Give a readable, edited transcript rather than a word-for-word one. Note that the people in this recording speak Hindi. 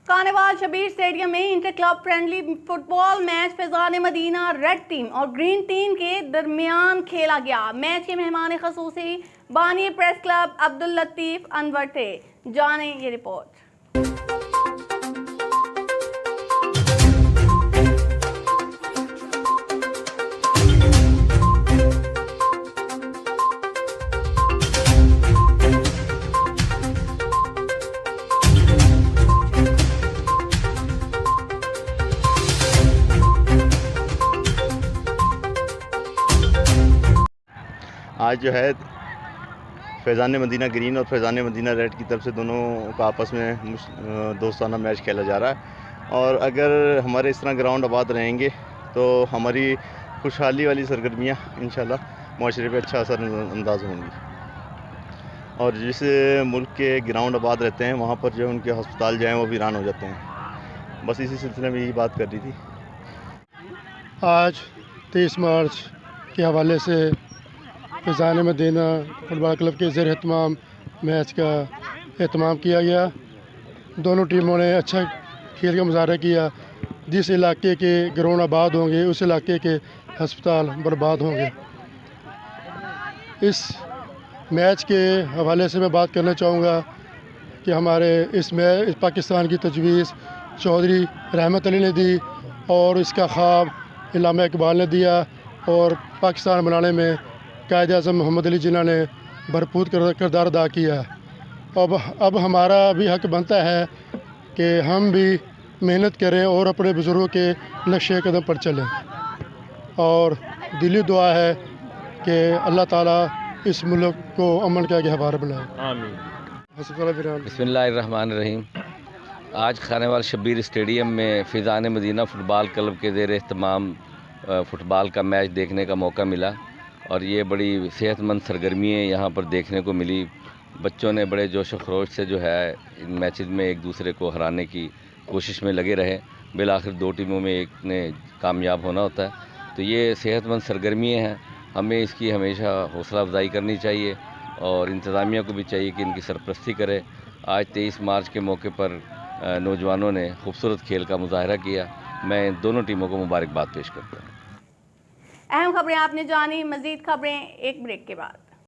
कार्निवाल शबीर स्टेडियम में inter club friendly football match Faizan Madina red team और ग्रीन टीम के दरमियान खेला गया। मैच के मेहमान खसूसी बानी प्रेस क्लब अब्दुल लतीफ अनवर थे। जाने ये रिपोर्ट। आज जो है फैज़ान मदीना ग्रीन और फैज़ान मदीना रेड की तरफ से दोनों का आपस में दोस्ताना मैच खेला जा रहा है। और अगर हमारे इस तरह ग्राउंड आबाद रहेंगे तो हमारी खुशहाली वाली सरगर्मियाँ इंशाल्लाह माशरे पे अच्छा असर अंदाज होंगी। और जिस मुल्क के ग्राउंड आबाद रहते हैं वहाँ पर जो उनके हस्पताल जो हैं वो वीरान हो जाते हैं। बस इसी सिलसिले में यही बात कर रही थी। आज 23 मार्च के हवाले से फैज़ान मदीना फुटबॉल क्लब के ज़ेर एहतमाम मैच का एहतमाम किया गया। दोनों टीमों ने अच्छा खेल का मुजाहरा किया। जिस इलाके के ग्राउंड आबाद होंगे उस इलाके के हस्पताल बर्बाद होंगे। इस मैच के हवाले से मैं बात करना चाहूँगा कि हमारे इस मैच पाकिस्तान की तजवीज़ चौधरी रहमत अली ने दी और इसका ख्वाब इल्लामा इकबाल ने दिया और पाकिस्तान बनाने में कायद आज़म मोहम्मद अली जिन्ना ने भरपूर किरदार अदा किया। अब हमारा भी हक बनता है कि हम भी मेहनत करें और अपने बुज़ुर्गों के नक्शे कदम पर चलें। और दिली दुआ है कि अल्लाह ताला इस मुल्क को अमन का गहवार बनाए। आमीन। बिस्मिल्लाहिर्रहमानिर्रहीम। आज कार्निवाल शबीर स्टेडियम में फैज़ान मदीना फ़ुटबॉल क्लब के ज़ेर एहतमाम फ़ुटबॉल का मैच देखने का मौका मिला और ये बड़ी सेहतमंद सरगर्मियाँ यहाँ पर देखने को मिली। बच्चों ने बड़े जोश व खरोश से जो है इन मैचेस में एक दूसरे को हराने की कोशिश में लगे रहे। बिलाखिर दो टीमों में एक ने कामयाब होना होता है। तो ये सेहतमंद सरगर्मियाँ हैं, हमें इसकी हमेशा हौसला अफजाई करनी चाहिए और इंतज़ामिया को भी चाहिए कि इनकी सरपरस्ती करे। आज 23 मार्च के मौके पर नौजवानों ने खूबसूरत खेल का मुजाहरा किया। मैं दोनों टीमों को मुबारकबाद पेश करता हूँ। अहम खबरें आपने जानी, मज़ीद खबरें एक ब्रेक के बाद।